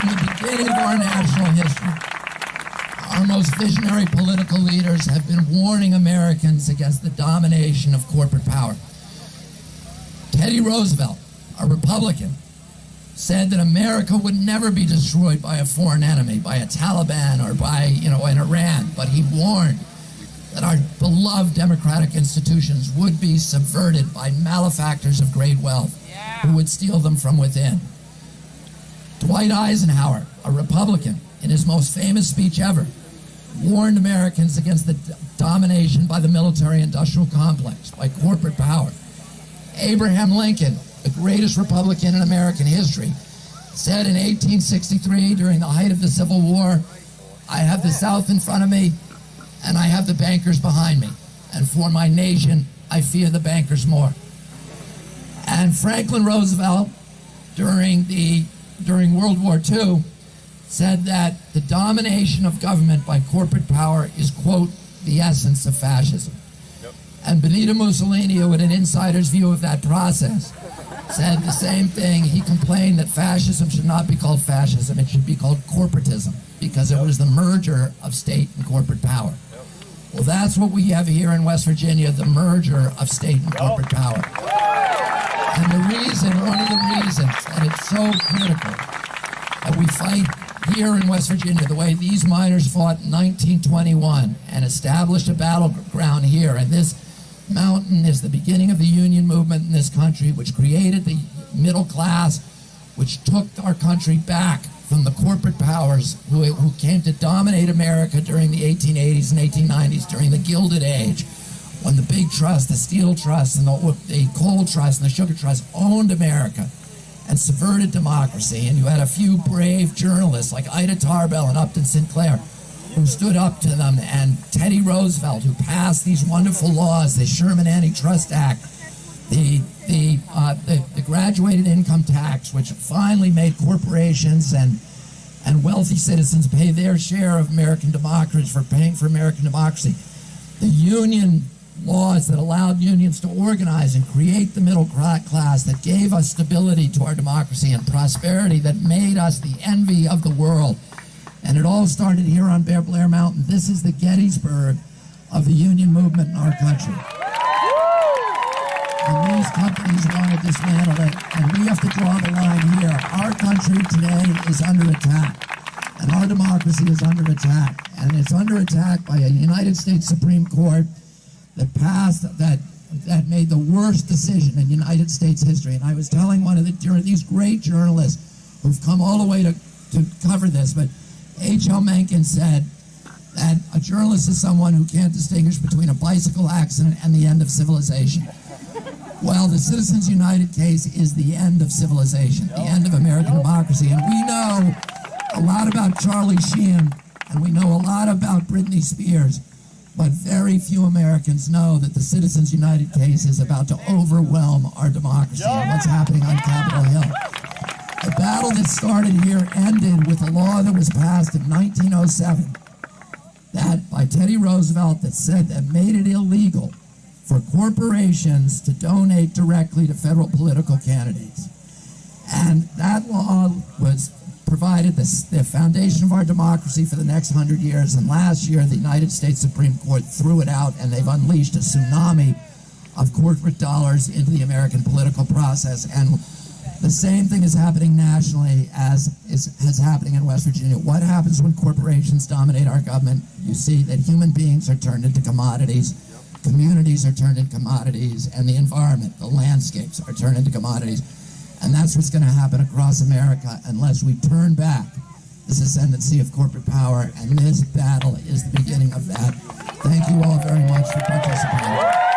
From the beginning of our national history, our most visionary political leaders have been warning Americans against the domination of corporate power. Teddy Roosevelt, a Republican, said that America would never be destroyed by a foreign enemy, by a Taliban or by, an Iran, but he warned that our beloved democratic institutions would be subverted by malefactors of great wealth who would steal them from within. Dwight Eisenhower, a Republican, in his most famous speech ever, warned Americans against the domination by the military-industrial complex, by corporate power. Abraham Lincoln, the greatest Republican in American history, said in 1863, during the height of the Civil War, "I have the South in front of me, and I have the bankers behind me. And for my nation, I fear the bankers more." And Franklin Roosevelt, during World War II, said that the domination of government by corporate power is, quote, the essence of fascism. And Benito Mussolini, who had an insider's view of that process, said the same thing. He complained that fascism should not be called fascism, it should be called corporatism, because it was the merger of state and corporate power. Well, that's what we have here in West Virginia, the merger of state and corporate power. And one of the reasons that it's so critical that we fight here in West Virginia the way these miners fought in 1921 and established a battleground here, and this mountain is the beginning of the union movement in this country, which created the middle class, which took our country back from the corporate powers who came to dominate America during the 1880s and 1890s, during the Gilded Age, when the big trust, the steel trust, and the coal trust, and the sugar trust owned America and subverted democracy. And you had a few brave journalists like Ida Tarbell and Upton Sinclair who stood up to them, and Teddy Roosevelt, who passed these wonderful laws, the Sherman Antitrust Act, the graduated income tax, which finally made corporations and wealthy citizens pay their share of American democracy for paying for American democracy. The union laws that allowed unions to organize and create the middle class, that gave us stability to our democracy and prosperity, that made us the envy of the world. And it all started here on Bear Blair Mountain. This is the Gettysburg of the union movement in our country. And these companies want to dismantle it, and we have to draw the line here. Our country today is under attack, and our democracy is under attack. And it's under attack by a United States Supreme Court that made the worst decision in United States history. And I was telling these great journalists who've come all the way to cover this, but H.L. Mencken said that a journalist is someone who can't distinguish between a bicycle accident and the end of civilization. Well, the Citizens United case is the end of civilization, the end of American democracy. And we know a lot about Charlie Sheen, and we know a lot about Britney Spears, but very few Americans know that the Citizens United case is about to overwhelm our democracy and what's happening on Capitol Hill. The battle that started here ended with a law that was passed in 1907 by Teddy Roosevelt that made it illegal for corporations to donate directly to federal political candidates. And that law provided the foundation of our democracy for the next 100 years. And last year, the United States Supreme Court threw it out, and they've unleashed a tsunami of corporate dollars into the American political process. And the same thing is happening nationally as is happening in West Virginia. What happens when corporations dominate our government? You see that human beings are turned into commodities, communities are turned into commodities, and the environment, the landscapes are turned into commodities. And that's what's going to happen across America unless we turn back this ascendancy of corporate power, and this battle is the beginning of that. Thank you all very much for participating.